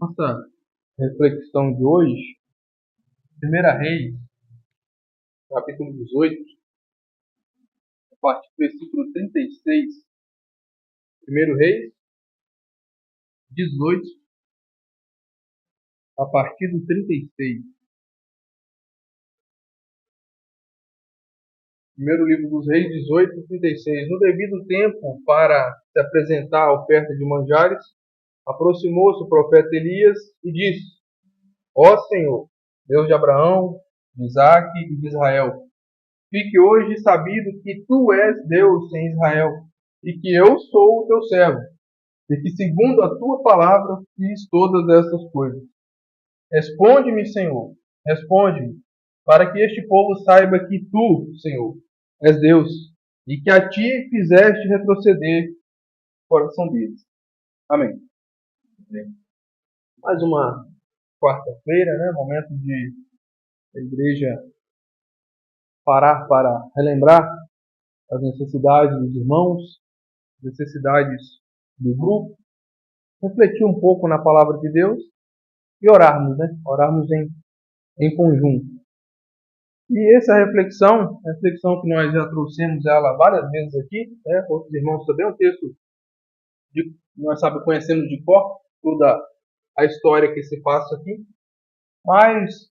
Nossa reflexão de hoje, 1 Reis, capítulo 18, a partir do versículo 36. 1 Reis 18, a partir do 36. Primeiro livro dos Reis, 18, 36. No devido tempo, para se apresentar a oferta de manjares, aproximou-se o profeta Elias e disse: Ó Senhor, Deus de Abraão, de Isaque e de Israel, fique hoje sabido que tu és Deus em Israel, e que eu sou o teu servo, e que segundo a tua palavra fiz todas essas coisas. Responde-me, Senhor, responde-me, para que este povo saiba que tu, Senhor, és Deus, e que a ti fizeste retroceder o coração deles. Amém. Mais uma quarta-feira, né? Momento de a igreja parar para relembrar as necessidades dos irmãos, necessidades do grupo, refletir um pouco na palavra de Deus e orarmos, né? Orarmos em conjunto. E essa reflexão que nós já trouxemos ela várias vezes aqui, né? Outros irmãos também, um texto de nós conhecemos de cor toda a história que se passa aqui, mas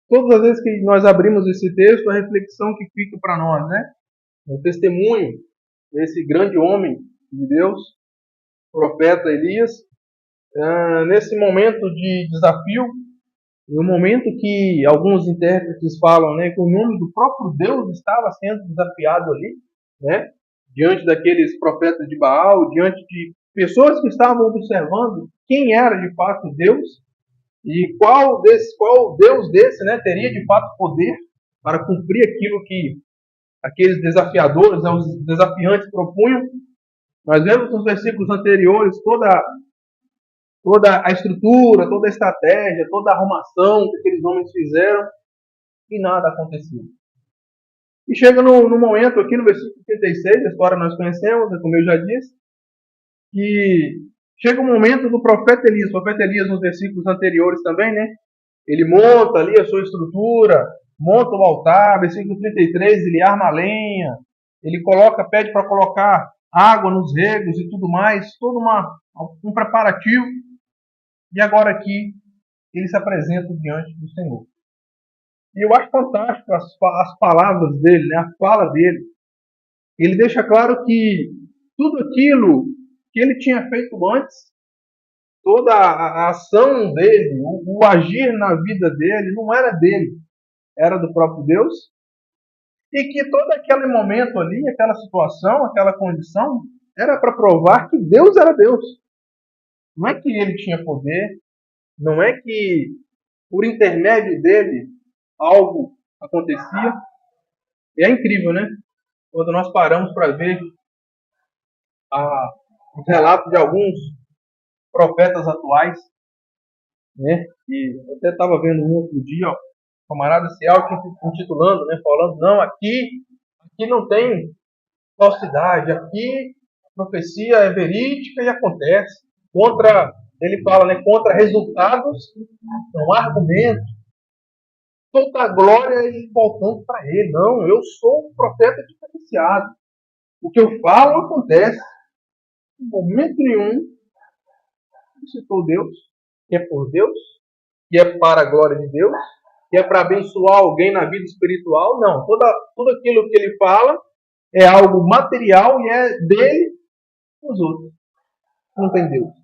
todas as vezes que nós abrimos esse texto, a reflexão que fica para nós, né? O testemunho desse grande homem de Deus, profeta Elias, nesse momento de desafio, no momento que alguns intérpretes falam, né, que o nome do próprio Deus estava sendo desafiado ali, né, diante daqueles profetas de Baal, diante de pessoas que estavam observando quem era de fato Deus e qual Deus desse, né, teria de fato poder para cumprir aquilo que aqueles desafiadores, né, os desafiantes propunham. Nós vemos nos versículos anteriores toda a estrutura, toda a estratégia, toda a arrumação que aqueles homens fizeram e nada aconteceu. E chega no momento aqui no versículo 36, a história nós conhecemos, como eu já disse, que chega o momento do profeta Elias. O profeta Elias nos versículos anteriores também, né? Ele monta ali a sua estrutura, monta o altar, versículo 33, ele arma a lenha, ele pede para colocar água nos regos e tudo mais, todo um preparativo. E agora aqui ele se apresenta diante do Senhor. E eu acho fantástico as palavras dele, né? A fala dele. Ele deixa claro que tudo aquilo que ele tinha feito antes, toda a ação dele, o agir na vida dele, não era dele, era do próprio Deus. E que todo aquele momento ali, aquela situação, aquela condição, era para provar que Deus era Deus. Não é que ele tinha poder, não é que por intermédio dele algo acontecia. E é incrível, né? Quando nós paramos para ver os relatos de alguns profetas atuais, né? E eu até estava vendo um outro dia, ó, o camarada se auto-intitulando, né? Falando, não, aqui não tem falsidade, aqui a profecia é verídica e acontece. Ele fala, né? Contra resultados, não há argumentos. Toda a glória e voltando para ele. Não, eu sou um profeta diferenciado. O que eu falo acontece. Em momento nenhum citou Deus, que é por Deus, que é para a glória de Deus, que é para abençoar alguém na vida espiritual. Não, tudo aquilo que ele fala é algo material e é dele os outros. Não tem Deus.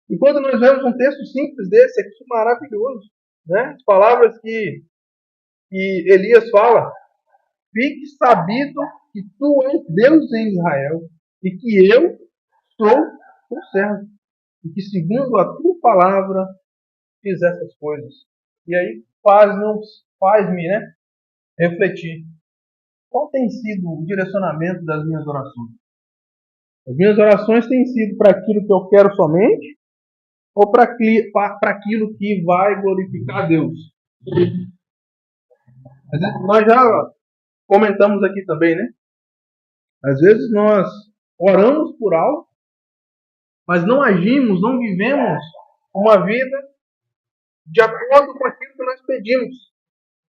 E quando nós vemos um texto simples desse aqui, maravilhoso, né? As palavras que Elias fala: fique sabido que tu és Deus em Israel e que eu sou o servo. E que segundo a tua palavra fiz essas coisas. E aí faz-me, né, refletir. Qual tem sido o direcionamento das minhas orações? As minhas orações têm sido para aquilo que eu quero somente ou para aquilo que vai glorificar a Deus? Nós já comentamos aqui também, né? Às vezes nós oramos por algo mas não agimos, não vivemos uma vida de acordo com aquilo que nós pedimos.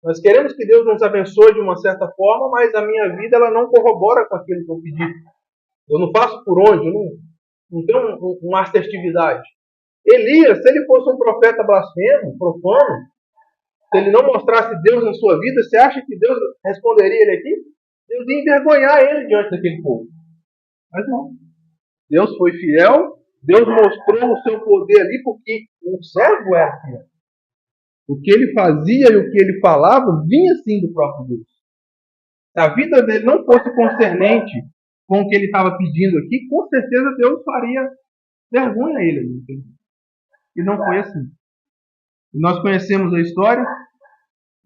Nós queremos que Deus nos abençoe de uma certa forma, mas a minha vida ela não corrobora com aquilo que eu pedi. Eu não faço por onde, eu não tenho uma assertividade. Elias, se ele fosse um profeta blasfemo, profano, se ele não mostrasse Deus na sua vida, você acha que Deus responderia ele aqui? Deus ia envergonhar ele diante daquele povo. Mas não. Deus foi fiel, Deus mostrou o seu poder ali, porque o servo era fiel. O que ele fazia e o que ele falava vinha sim do próprio Deus. Se a vida dele não fosse concernente com o que ele estava pedindo aqui, com certeza Deus faria vergonha a ele. E não foi assim. E nós conhecemos a história.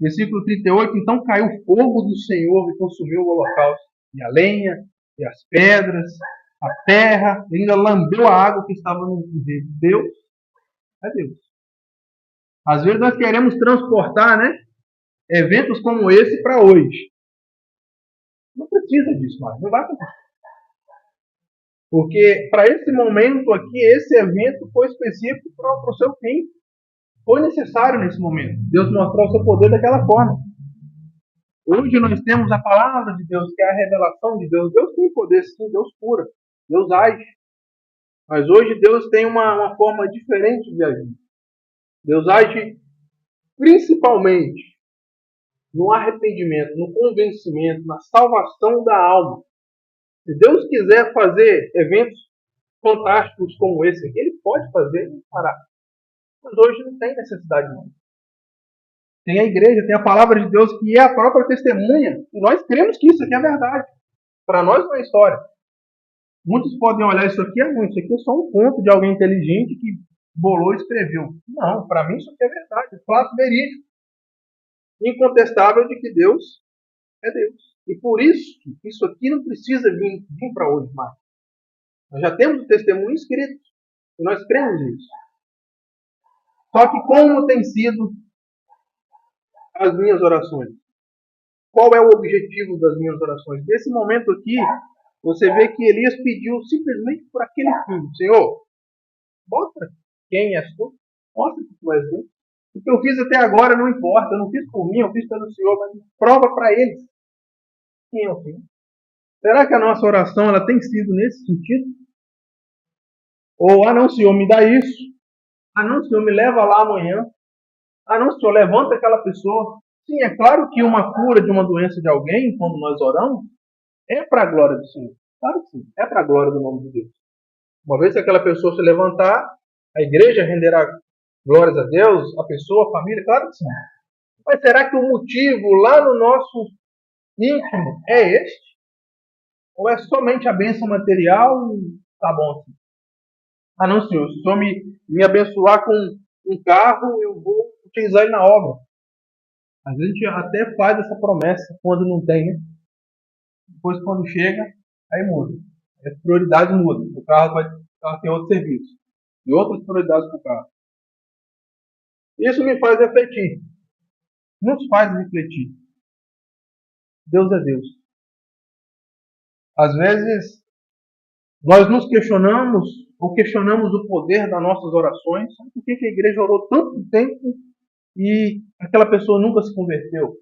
Versículo 38, então caiu fogo do Senhor e consumiu o holocausto, e a lenha, e as pedras, a terra, e ainda lambeu a água que estava no ribeiro. Deus é Deus. Às vezes nós queremos transportar, né, eventos como esse para hoje. Não precisa disso mais, não vai acontecer. Porque para esse momento aqui, esse evento foi específico para o seu fim. Foi necessário nesse momento. Deus mostrou o seu poder daquela forma. Hoje nós temos a palavra de Deus, que é a revelação de Deus. Deus tem poder, sim, Deus cura, Deus age. Mas hoje Deus tem uma forma diferente de agir. Deus age principalmente no arrependimento, no convencimento, na salvação da alma. Se Deus quiser fazer eventos fantásticos como esse aqui, Ele pode fazer e fará. Mas hoje não tem necessidade não. Tem a igreja, tem a palavra de Deus que é a própria testemunha. E nós cremos que isso aqui é verdade. Para nós não é história. Muitos podem olhar isso aqui, isso aqui é só um conto de alguém inteligente que bolou e escreveu. Não, para mim isso aqui é verdade. É fato verídico. Incontestável de que Deus é Deus. E por isso aqui não precisa vir para hoje mais. Nós já temos o testemunho escrito. E nós cremos nisso. Só que como tem sido as minhas orações? Qual é o objetivo das minhas orações? Nesse momento aqui, você vê que Elias pediu simplesmente por aquele filho. Senhor, mostra quem és tu. Mostra que tu és Deus. O que eu fiz até agora não importa. Eu não fiz por mim, eu fiz pelo Senhor. Mas prova para eles quem é o Senhor. Será que a nossa oração ela tem sido nesse sentido? Ou, não, Senhor, me dá isso. Não, Senhor, me leva lá amanhã. Não, Senhor, levanta aquela pessoa. Sim, é claro que uma cura de uma doença de alguém, quando nós oramos, é para a glória do Senhor. Claro que sim, é para a glória do nome de Deus. Uma vez que aquela pessoa se levantar, a igreja renderá glórias a Deus, a pessoa, a família, claro que sim. Mas será que o motivo lá no nosso íntimo é este? Ou é somente a bênção material e tá bom assim? Não, Senhor, se o Senhor me abençoar com um carro, eu vou utilizar ele na obra. Às vezes a gente até faz essa promessa quando não tem, né? Depois quando chega, aí muda. As prioridades mudam. O carro vai ter outro serviço. E outras prioridades para o carro. Isso me faz refletir. Nos faz refletir. Deus é Deus. Às vezes, nós nos questionamos, ou questionamos o poder das nossas orações. Por que a igreja orou tanto tempo e aquela pessoa nunca se converteu?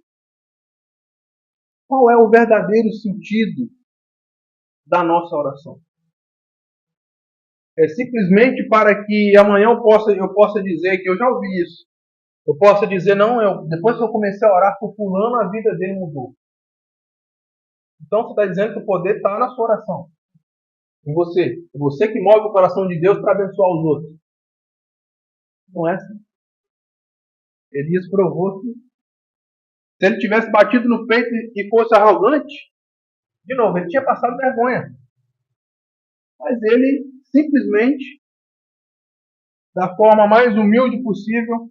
Qual é o verdadeiro sentido da nossa oração? É simplesmente para que amanhã eu possa dizer que eu já ouvi isso. Eu possa dizer, não, depois que eu comecei a orar por fulano, a vida dele mudou. Então você está dizendo que o poder está na sua oração. Em você. É você que move o coração de Deus para abençoar os outros. Não é assim. Elias provou que se ele tivesse batido no peito e fosse arrogante, de novo, ele tinha passado vergonha. Mas ele simplesmente, da forma mais humilde possível,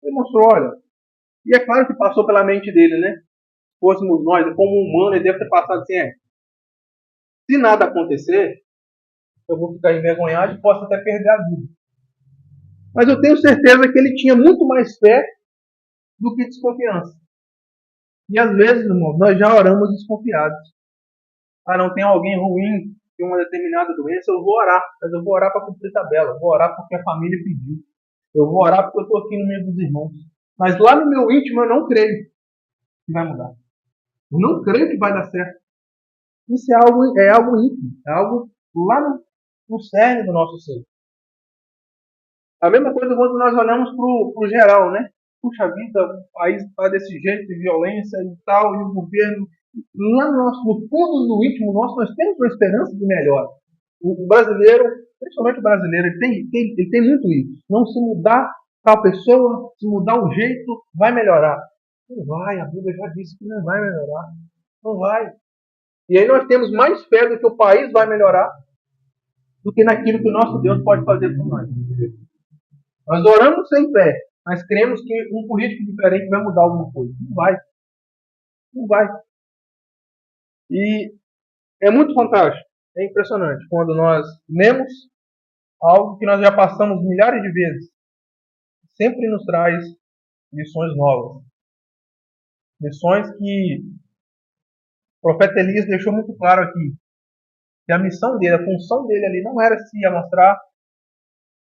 demonstrou, olha. E é claro que passou pela mente dele, né? Se fôssemos nós, como humano, ele deve ter passado assim, se nada acontecer, eu vou ficar envergonhado e posso até perder a vida. Mas eu tenho certeza que ele tinha muito mais fé do que desconfiança. E às vezes, irmão, nós já oramos desconfiados. Não tem alguém ruim tem uma determinada doença, eu vou orar. Mas eu vou orar para cumprir tabela. Eu vou orar porque a família pediu. Eu vou orar porque eu estou aqui no meio dos irmãos. Mas lá no meu íntimo eu não creio que vai mudar. Eu não creio que vai dar certo. Isso é algo íntimo. É algo lá no cerne do nosso ser. A mesma coisa quando nós olhamos para o geral, né? Puxa vida, o país está desse jeito, de violência e tal, e o governo. Lá no fundo do íntimo nosso, nós temos uma esperança de melhora. O brasileiro, principalmente o brasileiro, ele tem muito isso. Não, se mudar tal pessoa, se mudar o jeito, vai melhorar. Não vai, a Bíblia já disse que não vai melhorar. Não vai. E aí nós temos mais fé do que o país vai melhorar do que naquilo que o nosso Deus pode fazer por nós. Nós oramos sem fé, mas cremos que um político diferente vai mudar alguma coisa. Não vai. Não vai. E é muito fantástico. É impressionante quando nós lemos algo que nós já passamos milhares de vezes. Sempre nos traz lições novas. Lições que o profeta Elias deixou muito claro aqui. Que a missão dele, a função dele ali não era se amostrar,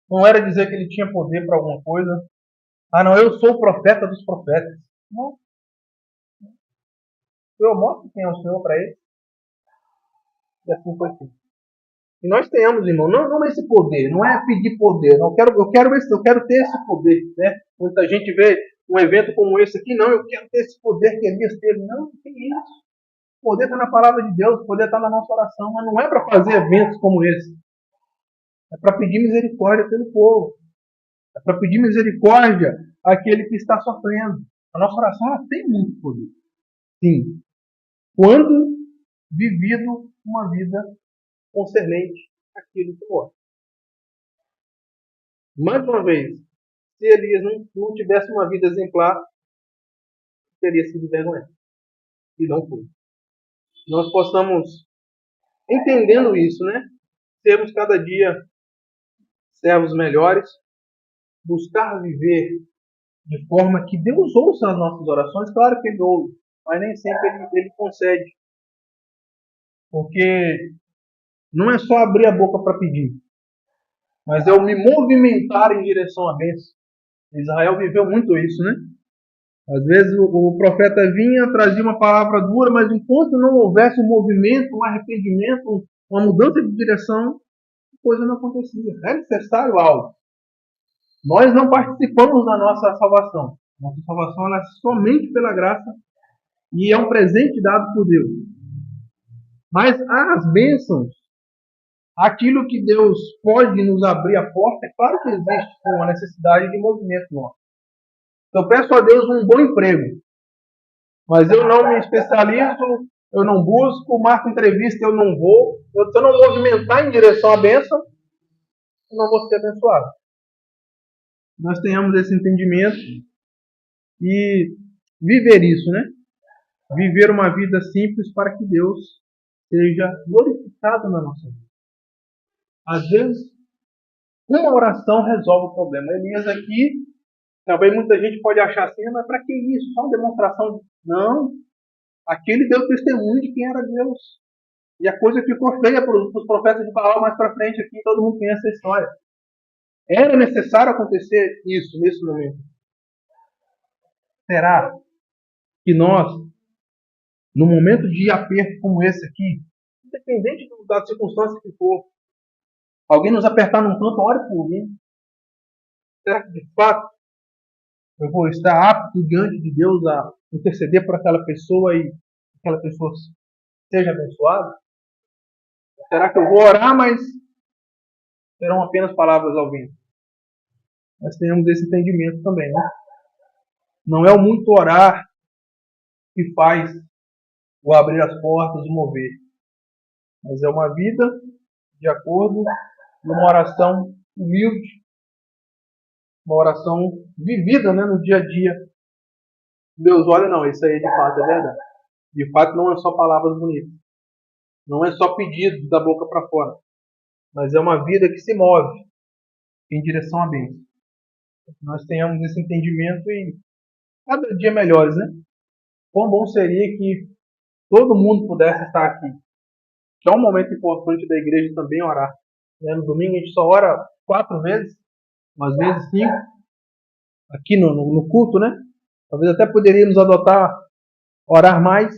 não era dizer que ele tinha poder para alguma coisa. Ah, não, eu sou o profeta dos profetas. Não. Eu mostro quem é o Senhor para ele. E assim foi feito. E nós tenhamos, irmão, não esse poder, não é pedir poder. Não, eu quero ter esse poder. Né? Muita gente vê um evento como esse aqui, não, eu quero ter esse poder que Elias teve. Não tem isso. O poder está na palavra de Deus, o poder está na nossa oração, mas não é para fazer eventos como esse. É para pedir misericórdia pelo povo. É para pedir misericórdia àquele que está sofrendo. A nossa oração ela tem muito poder. Sim. Quando vivido uma vida concernente àquilo que morre. Mais uma vez, se Elias não tivesse uma vida exemplar, teria sido vergonhoso. E não foi. Nós possamos, entendendo isso, né? Sermos cada dia servos melhores, buscar viver de forma que Deus ouça as nossas orações. Claro que Ele ouve, mas nem sempre Ele concede. Porque não é só abrir a boca para pedir, mas é o me movimentar em direção à bênção. Israel viveu muito isso, né? Às vezes o profeta vinha, trazia uma palavra dura, mas enquanto não houvesse um movimento, um arrependimento, uma mudança de direção, a coisa não acontecia. É necessário algo. Nós não participamos da nossa salvação. Nossa salvação é somente pela graça e é um presente dado por Deus. Mas as bênçãos, aquilo que Deus pode nos abrir a porta, é claro que existe uma necessidade de movimento nosso. Eu peço a Deus um bom emprego, mas eu não me especializo, eu não busco, marco entrevista, eu não vou. Se eu não movimentar em direção à bênção, eu não vou ser abençoado. Nós tenhamos esse entendimento e viver isso, né? Viver uma vida simples para que Deus seja glorificado na nossa vida. Às vezes, uma oração resolve o problema. Elias aqui, talvez muita gente pode achar assim, mas para que isso? Só uma demonstração. Não. Aqui ele deu testemunho de quem era Deus. E a coisa ficou feia para os profetas de Baal mais para frente aqui, todo mundo conhece essa história. Era necessário acontecer isso nesse momento. Será que nós, no momento de aperto como esse aqui, independente da circunstância que for, alguém nos apertar num canto, ore por mim. Será que de fato eu vou estar apto diante de Deus a interceder por aquela pessoa e aquela pessoa seja abençoada? Será que eu vou orar, mas serão apenas palavras ao vento? Nós tenhamos esse entendimento também, né? Não é o muito orar que faz o abrir as portas, o mover. Mas é uma vida de acordo com uma oração humilde, uma oração vivida, né, no dia a dia. Deus olha, não, isso aí de fato é verdade. De fato não é só palavras bonitas. Não é só pedidos da boca para fora. Mas é uma vida que se move em direção à bênção. Nós tenhamos esse entendimento e cada dia melhores, né? Quão bom seria que todo mundo pudesse estar aqui que é um momento importante da igreja também orar. Né? No domingo a gente só ora 4 vezes, às vezes 5, aqui no culto, né? Talvez até poderíamos adotar, orar mais.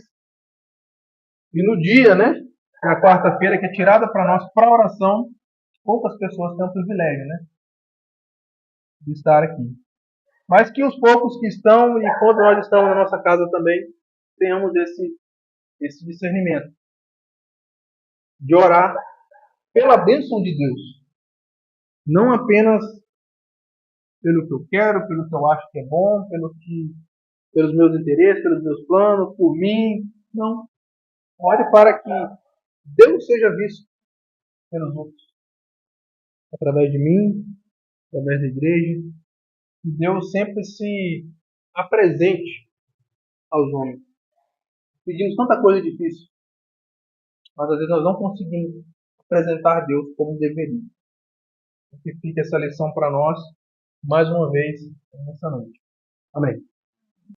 E no dia, né? Na quarta-feira, que é tirada para nós para oração, poucas pessoas têm o privilégio, né? De estar aqui. Mas que os poucos que estão, e quando nós estamos na nossa casa também, tenhamos esse discernimento de orar pela bênção de Deus. Não apenas pelo que eu quero, pelo que eu acho que é bom, pelos meus interesses, pelos meus planos, por mim. Não. Ore para que Deus seja visto pelos outros. Através de mim, através da igreja. Que Deus sempre se apresente aos homens. Pedimos tanta coisa difícil, mas às vezes nós não conseguimos apresentar Deus como deveria. Que fique essa lição para nós, mais uma vez, nessa noite. Amém.